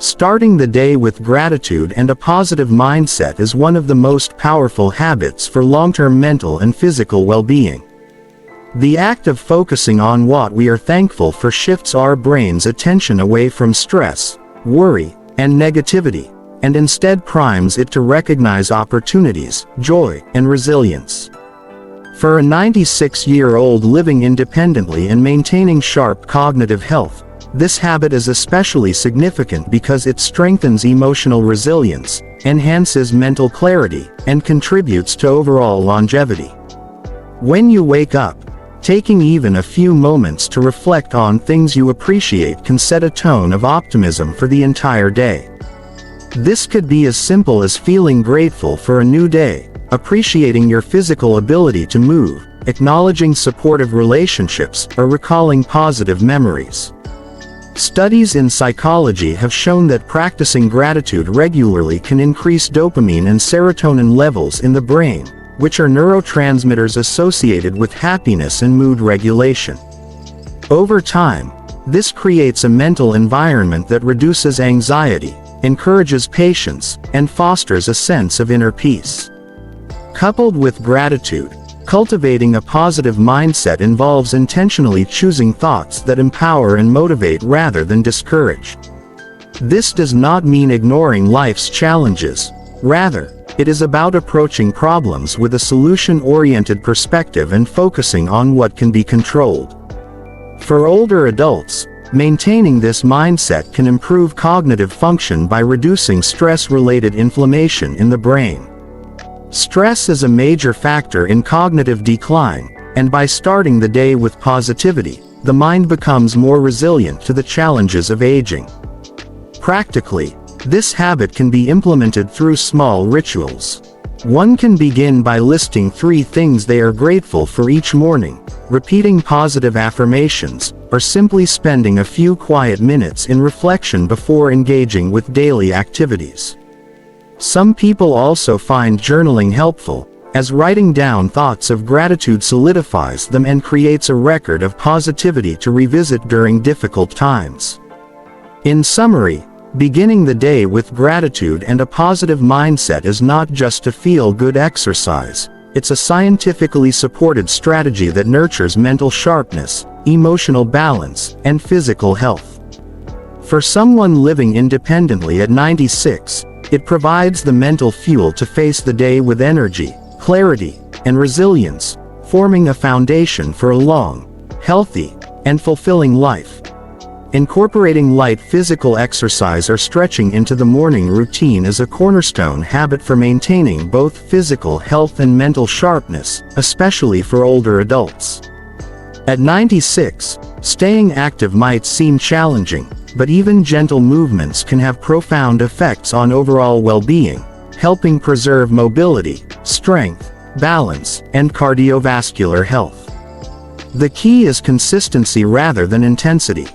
Starting the day with gratitude and a positive mindset is one of the most powerful habits for long-term mental and physical well-being. The act of focusing on what we are thankful for shifts our brain's attention away from stress, worry, and negativity, and instead primes it to recognize opportunities, joy, and resilience. For a 96-year-old living independently and maintaining sharp cognitive health, this habit is especially significant because it strengthens emotional resilience, enhances mental clarity, and contributes to overall longevity. When you wake up, taking even a few moments to reflect on things you appreciate can set a tone of optimism for the entire day. This could be as simple as feeling grateful for a new day, appreciating your physical ability to move, acknowledging supportive relationships, or recalling positive memories. Studies in psychology have shown that practicing gratitude regularly can increase dopamine and serotonin levels in the brain, which are neurotransmitters associated with happiness and mood regulation. Over time, this creates a mental environment that reduces anxiety, encourages patience, and fosters a sense of inner peace. Coupled with gratitude, cultivating a positive mindset involves intentionally choosing thoughts that empower and motivate rather than discourage. This does not mean ignoring life's challenges. Rather, it is about approaching problems with a solution-oriented perspective and focusing on what can be controlled. For older adults, maintaining this mindset can improve cognitive function by reducing stress-related inflammation in the brain. Stress is a major factor in cognitive decline, and by starting the day with positivity, the mind becomes more resilient to the challenges of aging. Practically, this habit can be implemented through small rituals. One can begin by listing 3 things they are grateful for each morning, repeating positive affirmations, or simply spending a few quiet minutes in reflection before engaging with daily activities. Some people also find journaling helpful, as writing down thoughts of gratitude solidifies them and creates a record of positivity to revisit during difficult times. In summary, beginning the day with gratitude and a positive mindset is not just a feel-good exercise, it's a scientifically supported strategy that nurtures mental sharpness, emotional balance, and physical health. For someone living independently at 96, it provides the mental fuel to face the day with energy, clarity, and resilience, forming a foundation for a long, healthy, and fulfilling life. Incorporating light physical exercise or stretching into the morning routine is a cornerstone habit for maintaining both physical health and mental sharpness, especially for older adults. At 96, staying active might seem challenging, but even gentle movements can have profound effects on overall well-being, helping preserve mobility, strength, balance, and cardiovascular health. The key is consistency rather than intensity.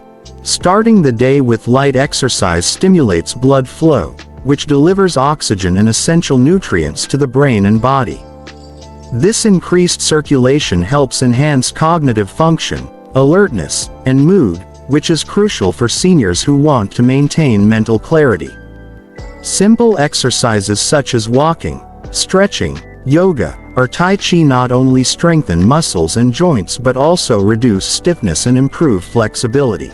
Starting the day with light exercise stimulates blood flow, which delivers oxygen and essential nutrients to the brain and body. This increased circulation helps enhance cognitive function, alertness, and mood, which is crucial for seniors who want to maintain mental clarity. Simple exercises such as walking, stretching, yoga, or Tai Chi not only strengthen muscles and joints but also reduce stiffness and improve flexibility.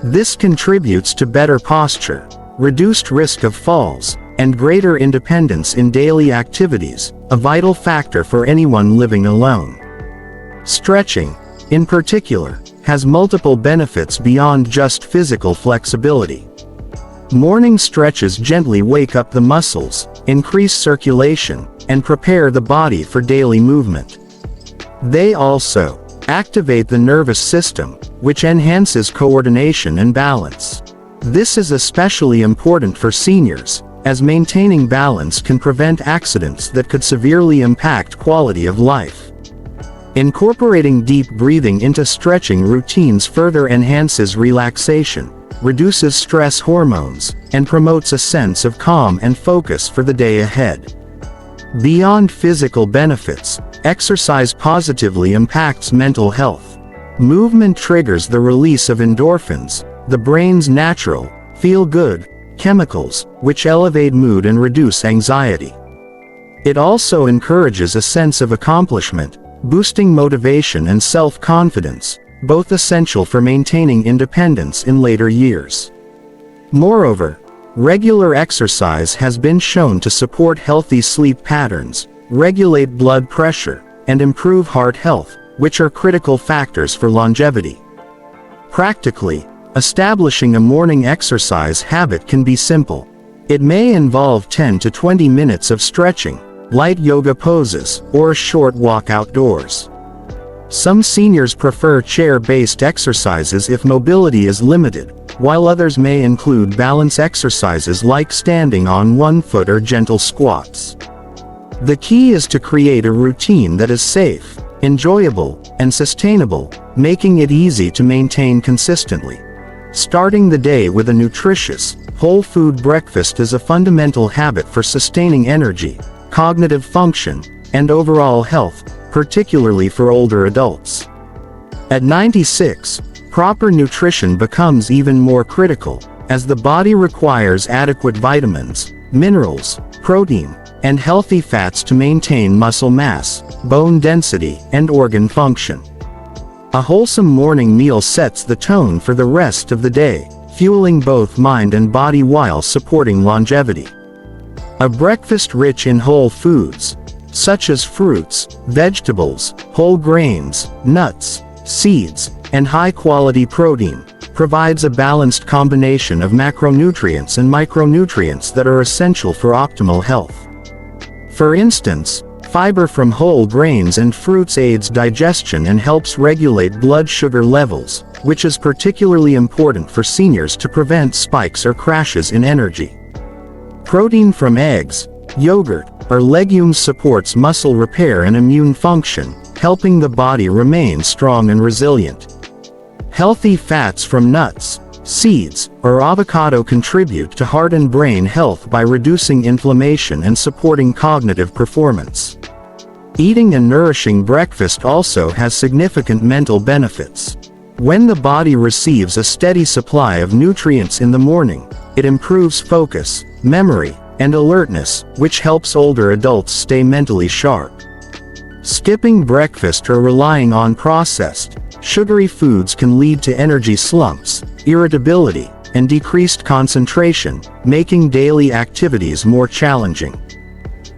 This contributes to better posture, reduced risk of falls, and greater independence in daily activities, a vital factor for anyone living alone. Stretching, in particular, has multiple benefits beyond just physical flexibility. Morning stretches gently wake up the muscles, increase circulation, and prepare the body for daily movement. They also activate the nervous system, which enhances coordination and balance. This is especially important for seniors, as maintaining balance can prevent accidents that could severely impact quality of life. Incorporating deep breathing into stretching routines further enhances relaxation, reduces stress hormones, and promotes a sense of calm and focus for the day ahead. Beyond physical benefits, exercise positively impacts mental health. Movement triggers the release of endorphins, the brain's natural, feel-good chemicals, which elevate mood and reduce anxiety. It also encourages a sense of accomplishment, boosting motivation and self-confidence, both essential for maintaining independence in later years. Moreover, regular exercise has been shown to support healthy sleep patterns, regulate blood pressure, and improve heart health, which are critical factors for longevity. Practically, establishing a morning exercise habit can be simple. It may involve 10 to 20 minutes of stretching, light yoga poses, or a short walk outdoors. Some seniors prefer chair-based exercises if mobility is limited, while others may include balance exercises like standing on one foot or gentle squats. The key is to create a routine that is safe, enjoyable, and sustainable, making it easy to maintain consistently. Starting the day with a nutritious, whole food breakfast is a fundamental habit for sustaining energy, cognitive function, and overall health, particularly for older adults. At 96, proper nutrition becomes even more critical, as the body requires adequate vitamins, minerals, protein, and healthy fats to maintain muscle mass, bone density, and organ function. A wholesome morning meal sets the tone for the rest of the day, fueling both mind and body while supporting longevity. A breakfast rich in whole foods, such as fruits, vegetables, whole grains, nuts, seeds, and high-quality protein, provides a balanced combination of macronutrients and micronutrients that are essential for optimal health. For instance, fiber from whole grains and fruits aids digestion and helps regulate blood sugar levels, which is particularly important for seniors to prevent spikes or crashes in energy. Protein from eggs, yogurt, or legumes supports muscle repair and immune function, helping the body remain strong and resilient. Healthy fats from nuts, seeds, or avocado contribute to heart and brain health by reducing inflammation and supporting cognitive performance. Eating a nourishing breakfast also has significant mental benefits. When the body receives a steady supply of nutrients in the morning, it improves focus, memory, and alertness, which helps older adults stay mentally sharp. Skipping breakfast or relying on processed, sugary foods can lead to energy slumps, irritability, and decreased concentration, making daily activities more challenging.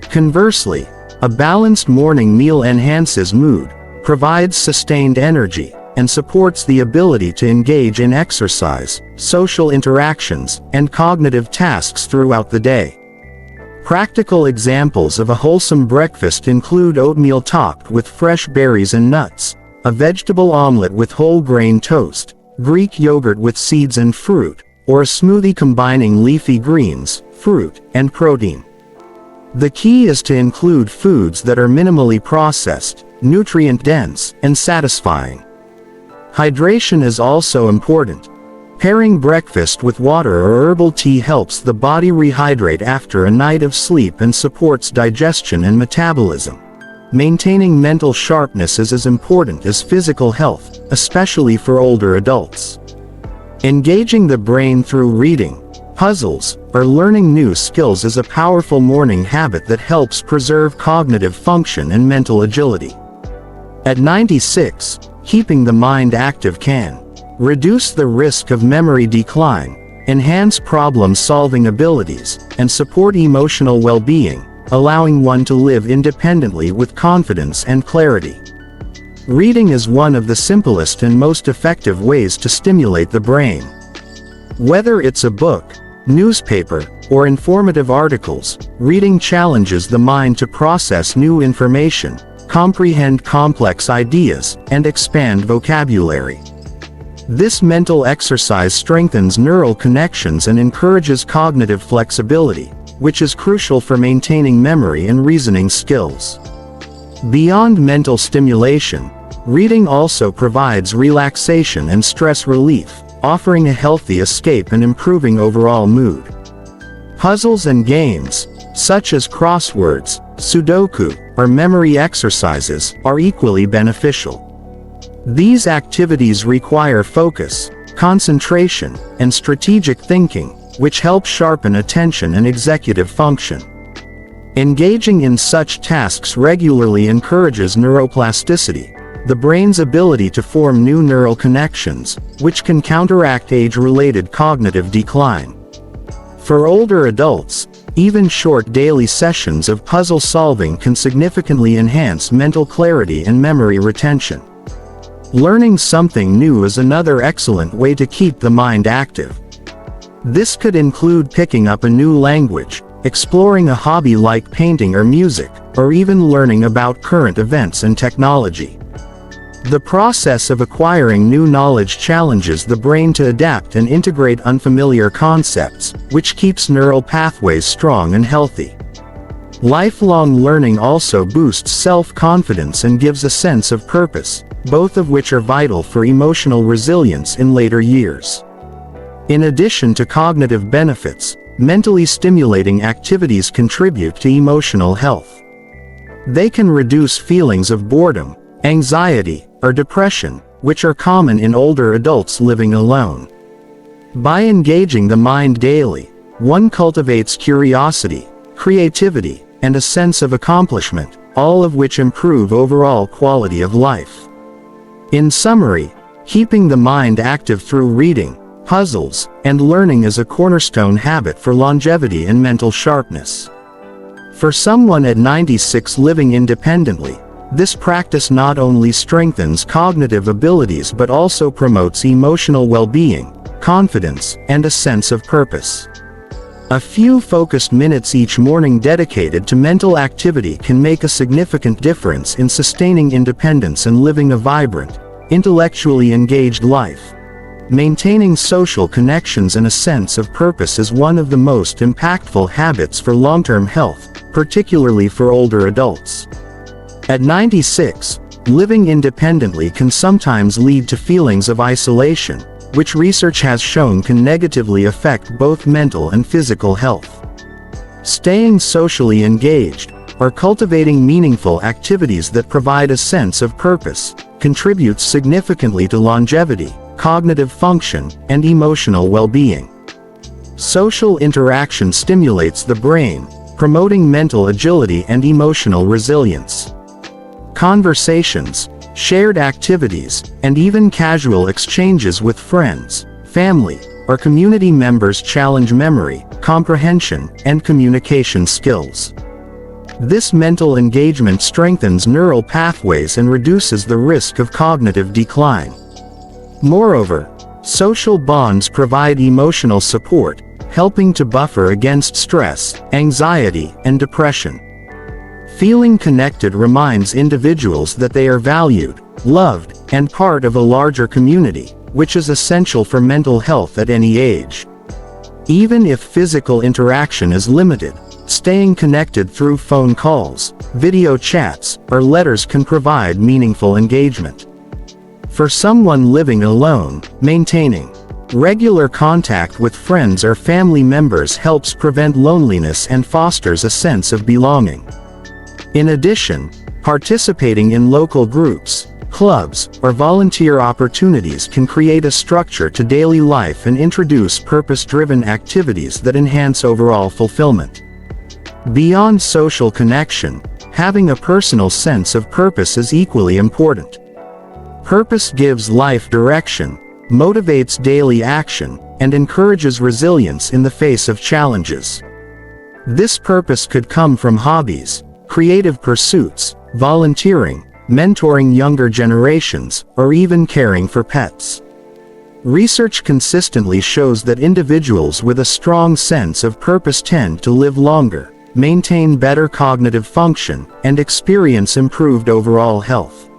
Conversely, a balanced morning meal enhances mood, provides sustained energy, and supports the ability to engage in exercise, social interactions, and cognitive tasks throughout the day. Practical examples of a wholesome breakfast include oatmeal topped with fresh berries and nuts, a vegetable omelette with whole grain toast, Greek yogurt with seeds and fruit, or a smoothie combining leafy greens, fruit, and protein. The key is to include foods that are minimally processed, nutrient-dense, and satisfying. Hydration is also important. Pairing breakfast with water or herbal tea helps the body rehydrate after a night of sleep and supports digestion and metabolism. Maintaining mental sharpness is as important as physical health, especially for older adults. Engaging the brain through reading, puzzles, or learning new skills is a powerful morning habit that helps preserve cognitive function and mental agility. At 96, keeping the mind active can reduce the risk of memory decline, enhance problem-solving abilities, and support emotional well-being, allowing one to live independently with confidence and clarity. Reading is one of the simplest and most effective ways to stimulate the brain. Whether it's a book, newspaper, or informative articles, reading challenges the mind to process new information, comprehend complex ideas, and expand vocabulary. This mental exercise strengthens neural connections and encourages cognitive flexibility, which is crucial for maintaining memory and reasoning skills. Beyond mental stimulation, reading also provides relaxation and stress relief, offering a healthy escape and improving overall mood. Puzzles and games, such as crosswords, Sudoku, or memory exercises, are equally beneficial. These activities require focus, concentration, and strategic thinking, which help sharpen attention and executive function. Engaging in such tasks regularly encourages neuroplasticity, the brain's ability to form new neural connections, which can counteract age-related cognitive decline. For older adults, even short daily sessions of puzzle solving can significantly enhance mental clarity and memory retention. Learning something new is another excellent way to keep the mind active. This could include picking up a new language, exploring a hobby like painting or music, or even learning about current events and technology. The process of acquiring new knowledge challenges the brain to adapt and integrate unfamiliar concepts, which keeps neural pathways strong and healthy. Lifelong learning also boosts self-confidence and gives a sense of purpose, both of which are vital for emotional resilience in later years. In addition to cognitive benefits, mentally stimulating activities contribute to emotional health. They can reduce feelings of boredom, anxiety, or depression, which are common in older adults living alone. By engaging the mind daily, one cultivates curiosity, creativity, and a sense of accomplishment, all of which improve overall quality of life. In summary, keeping the mind active through reading, puzzles, and learning is a cornerstone habit for longevity and mental sharpness. For someone at 96 living independently, this practice not only strengthens cognitive abilities but also promotes emotional well-being, confidence, and a sense of purpose. A few focused minutes each morning dedicated to mental activity can make a significant difference in sustaining independence and living a vibrant, intellectually engaged life. Maintaining social connections and a sense of purpose is one of the most impactful habits for long-term health, particularly for older adults. At 96, living independently can sometimes lead to feelings of isolation, which research has shown can negatively affect both mental and physical health. Staying socially engaged, or cultivating meaningful activities that provide a sense of purpose, contributes significantly to longevity, cognitive function, and emotional well-being. Social interaction stimulates the brain, promoting mental agility and emotional resilience. Conversations, shared activities, and even casual exchanges with friends, family, or community members challenge memory, comprehension, and communication skills. This mental engagement strengthens neural pathways and reduces the risk of cognitive decline. Moreover, social bonds provide emotional support, helping to buffer against stress, anxiety, and depression. Feeling connected reminds individuals that they are valued, loved, and part of a larger community, which is essential for mental health at any age. Even if physical interaction is limited, staying connected through phone calls, video chats, or letters can provide meaningful engagement. For someone living alone, maintaining regular contact with friends or family members helps prevent loneliness and fosters a sense of belonging. In addition, participating in local groups, clubs, or volunteer opportunities can create a structure to daily life and introduce purpose-driven activities that enhance overall fulfillment. Beyond social connection, having a personal sense of purpose is equally important. Purpose gives life direction, motivates daily action, and encourages resilience in the face of challenges. This purpose could come from hobbies, creative pursuits, volunteering, mentoring younger generations, or even caring for pets. Research consistently shows that individuals with a strong sense of purpose tend to live longer, maintain better cognitive function, and experience improved overall health.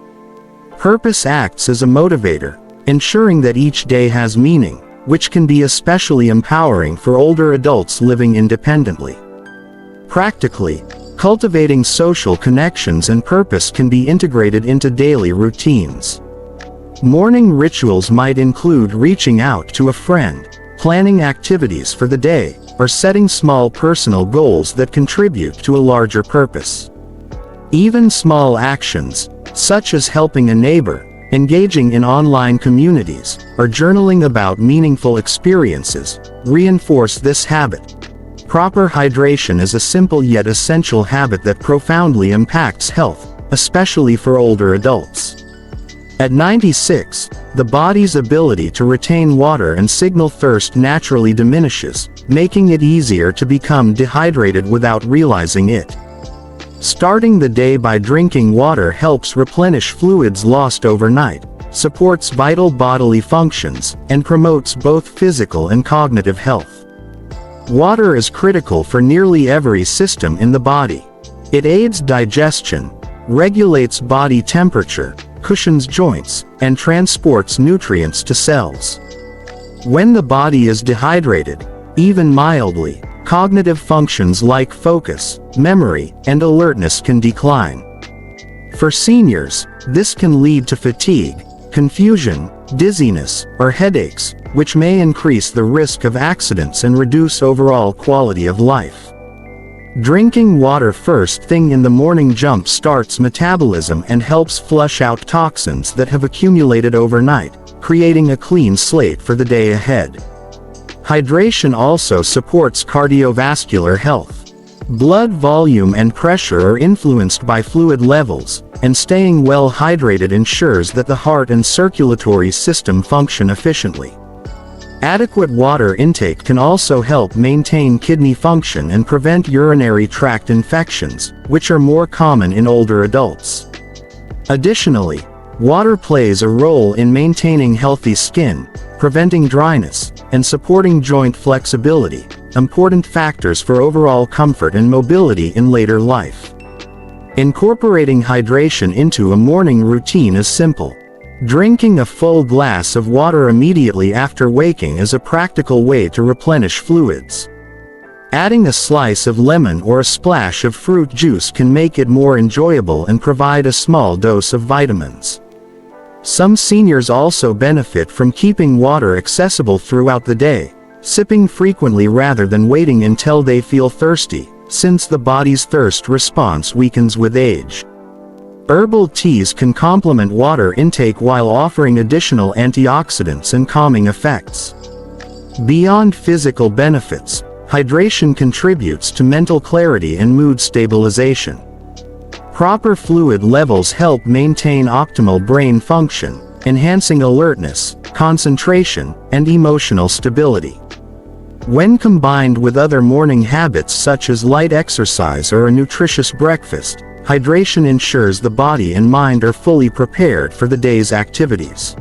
Purpose acts as a motivator, ensuring that each day has meaning, which can be especially empowering for older adults living independently. Practically, cultivating social connections and purpose can be integrated into daily routines. Morning rituals might include reaching out to a friend, planning activities for the day, or setting small personal goals that contribute to a larger purpose. Even small actions, such as helping a neighbor, Engaging in online communities, or journaling about meaningful experiences, reinforce this habit. Proper hydration is a simple yet essential habit that profoundly impacts health, especially for older adults. At 96, the body's ability to retain water and signal thirst naturally diminishes, making it easier to become dehydrated without realizing it. Starting the day by drinking water helps replenish fluids lost overnight, supports vital bodily functions, and promotes both physical and cognitive health. Water is critical for nearly every system in the body. It aids digestion, regulates body temperature, cushions joints, and transports nutrients to cells. When the body is dehydrated, even mildly, cognitive functions like focus, memory, and alertness can decline. For seniors, this can lead to fatigue, confusion, dizziness, or headaches, which may increase the risk of accidents and reduce overall quality of life. Drinking water first thing in the morning jump-starts metabolism and helps flush out toxins that have accumulated overnight, creating a clean slate for the day ahead. Hydration also supports cardiovascular health. Blood volume and pressure are influenced by fluid levels, and staying well hydrated ensures that the heart and circulatory system function efficiently. Adequate water intake can also help maintain kidney function and prevent urinary tract infections, which are more common in older adults. Additionally, water plays a role in maintaining healthy skin, preventing dryness, and supporting joint flexibility, important factors for overall comfort and mobility in later life. Incorporating hydration into a morning routine is simple. Drinking a full glass of water immediately after waking is a practical way to replenish fluids. Adding a slice of lemon or a splash of fruit juice can make it more enjoyable and provide a small dose of vitamins. Some seniors also benefit from keeping water accessible throughout the day, sipping frequently rather than waiting until they feel thirsty, since the body's thirst response weakens with age. Herbal teas can complement water intake while offering additional antioxidants and calming effects. Beyond physical benefits, hydration contributes to mental clarity and mood stabilization. Proper fluid levels help maintain optimal brain function, enhancing alertness, concentration, and emotional stability. When combined with other morning habits such as light exercise or a nutritious breakfast, hydration ensures the body and mind are fully prepared for the day's activities.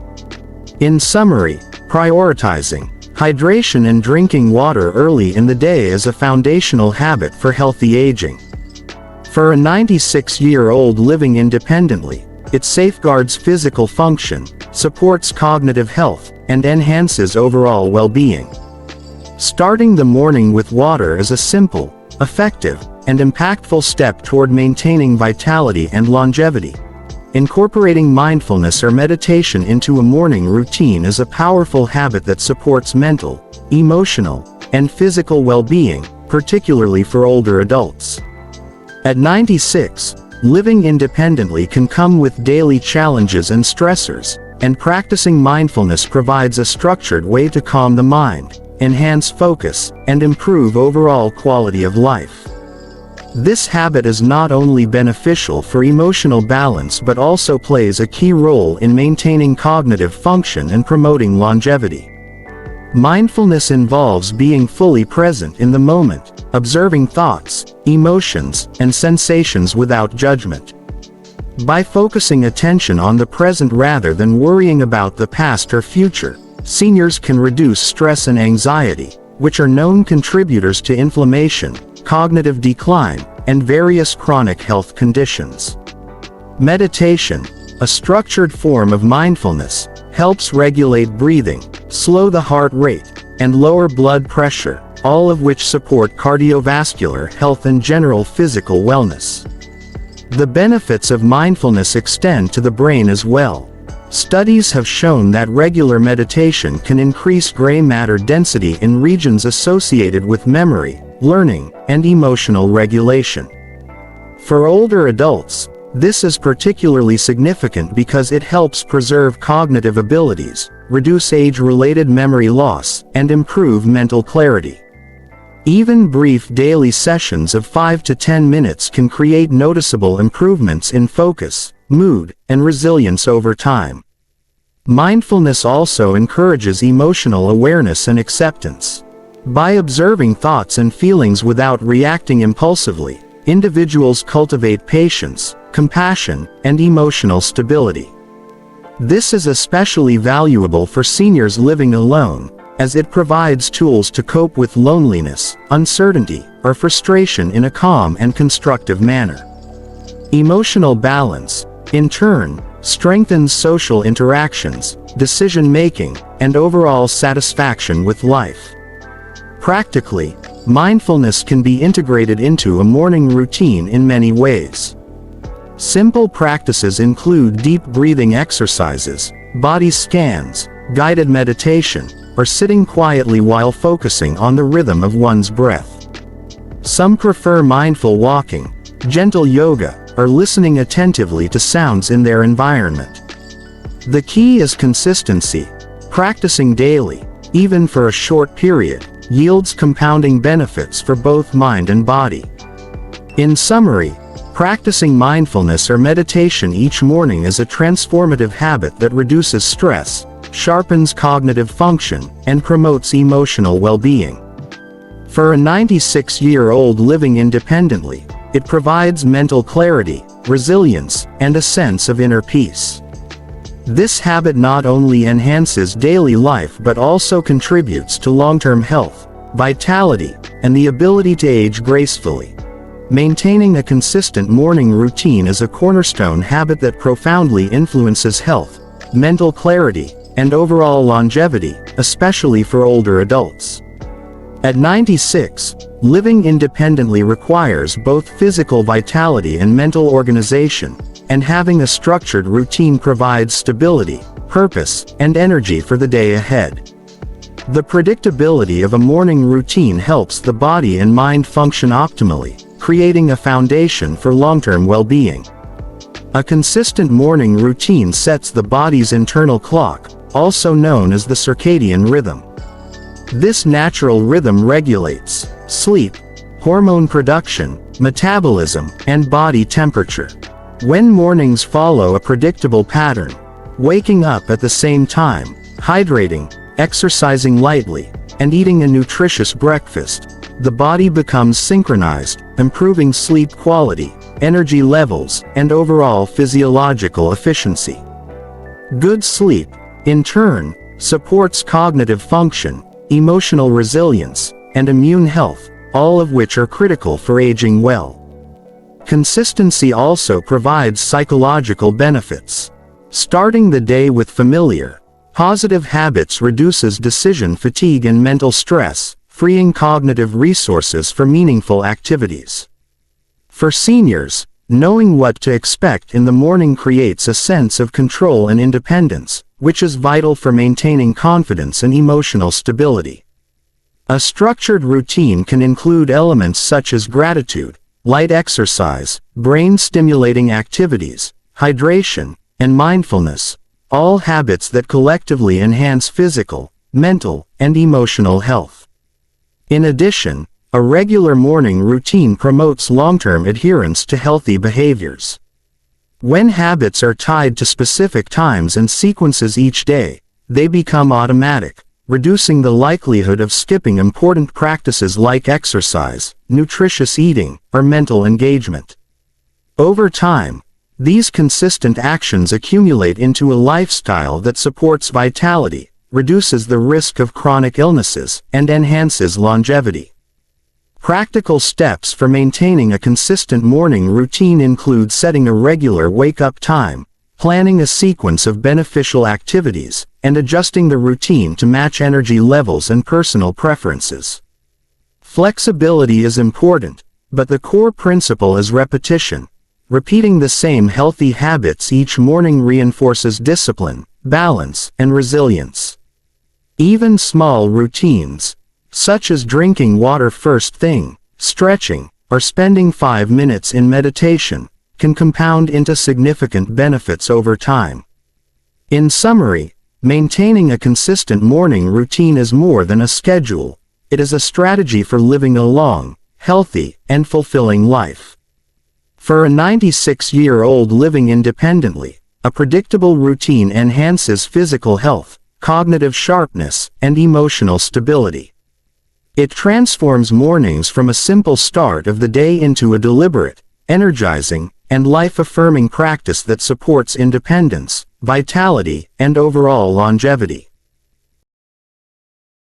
In summary, prioritizing hydration and drinking water early in the day is a foundational habit for healthy aging. For a 96-year-old living independently, it safeguards physical function, supports cognitive health, and enhances overall well-being. Starting the morning with water is a simple, effective, and impactful step toward maintaining vitality and longevity. Incorporating mindfulness or meditation into a morning routine is a powerful habit that supports mental, emotional, and physical well-being, particularly for older adults. At 96, living independently can come with daily challenges and stressors, and practicing mindfulness provides a structured way to calm the mind, enhance focus, and improve overall quality of life. This habit is not only beneficial for emotional balance but also plays a key role in maintaining cognitive function and promoting longevity. Mindfulness involves being fully present in the moment, observing thoughts, emotions, and sensations without judgment. By focusing attention on the present rather than worrying about the past or future, seniors can reduce stress and anxiety, which are known contributors to inflammation, cognitive decline, and various chronic health conditions. Meditation, a structured form of mindfulness, helps regulate breathing, slow the heart rate, and lower blood pressure, all of which support cardiovascular health and general physical wellness. The benefits of mindfulness extend to the brain as well. Studies have shown that regular meditation can increase gray matter density in regions associated with memory, learning, and emotional regulation. For older adults, This is particularly significant because it helps preserve cognitive abilities, reduce age-related memory loss, and improve mental clarity. Even brief daily sessions of 5 to 10 minutes can create noticeable improvements in focus, mood, and resilience over time. Mindfulness also encourages emotional awareness and acceptance. By observing thoughts and feelings without reacting impulsively, individuals cultivate patience, compassion, and emotional stability. This is especially valuable for seniors living alone, as it provides tools to cope with loneliness, uncertainty, or frustration in a calm and constructive manner. Emotional balance, in turn, strengthens social interactions, decision-making, and overall satisfaction with life. Practically, mindfulness can be integrated into a morning routine in many ways. Simple practices include deep breathing exercises, body scans, guided meditation, or sitting quietly while focusing on the rhythm of one's breath. Some prefer mindful walking, gentle yoga, or listening attentively to sounds in their environment. The key is consistency. Practicing daily, even for a short period, yields compounding benefits for both mind and body. In summary, practicing mindfulness or meditation each morning is a transformative habit that reduces stress, sharpens cognitive function, and promotes emotional well-being. For a 96-year-old living independently, it provides mental clarity, resilience, and a sense of inner peace. This habit not only enhances daily life but also contributes to long-term health, vitality, and the ability to age gracefully. Maintaining a consistent morning routine is a cornerstone habit that profoundly influences health, mental clarity, and overall longevity, especially for older adults. At 96, living independently requires both physical vitality and mental organization, and having a structured routine provides stability, purpose, and energy for the day ahead. The predictability of a morning routine helps the body and mind function optimally, creating a foundation for long-term well-being. A consistent morning routine sets the body's internal clock, also known as the circadian rhythm. This natural rhythm regulates sleep, hormone production, metabolism, and body temperature. When mornings follow a predictable pattern, waking up at the same time, hydrating, exercising lightly, and eating a nutritious breakfast, the body becomes synchronized, improving sleep quality, energy levels, and overall physiological efficiency. Good sleep, in turn, supports cognitive function, emotional resilience, and immune health, all of which are critical for aging well. Consistency also provides psychological benefits. Starting the day with familiar, positive habits reduces decision fatigue and mental stress, freeing cognitive resources for meaningful activities. For seniors, knowing what to expect in the morning creates a sense of control and independence, which is vital for maintaining confidence and emotional stability. A structured routine can include elements such as gratitude, light exercise, brain-stimulating activities, hydration, and mindfulness, all habits that collectively enhance physical, mental, and emotional health. In addition, a regular morning routine promotes long-term adherence to healthy behaviors. When habits are tied to specific times and sequences each day, they become automatic, reducing the likelihood of skipping important practices like exercise, nutritious eating, or mental engagement. Over time, these consistent actions accumulate into a lifestyle that supports vitality, reduces the risk of chronic illnesses, and enhances longevity. Practical steps for maintaining a consistent morning routine include setting a regular wake-up time, planning a sequence of beneficial activities, and adjusting the routine to match energy levels and personal preferences. Flexibility is important, but the core principle is repetition. Repeating the same healthy habits each morning reinforces discipline, balance, and resilience. Even small routines, such as drinking water first thing, stretching, or spending 5 minutes in meditation, can compound into significant benefits over time. In summary, maintaining a consistent morning routine is more than a schedule. It is a strategy for living a long, healthy, and fulfilling life. For a 96-year-old living independently, a predictable routine enhances physical health, cognitive sharpness, and emotional stability. It transforms mornings from a simple start of the day into a deliberate, energizing, and life-affirming practice that supports independence, vitality, and overall longevity.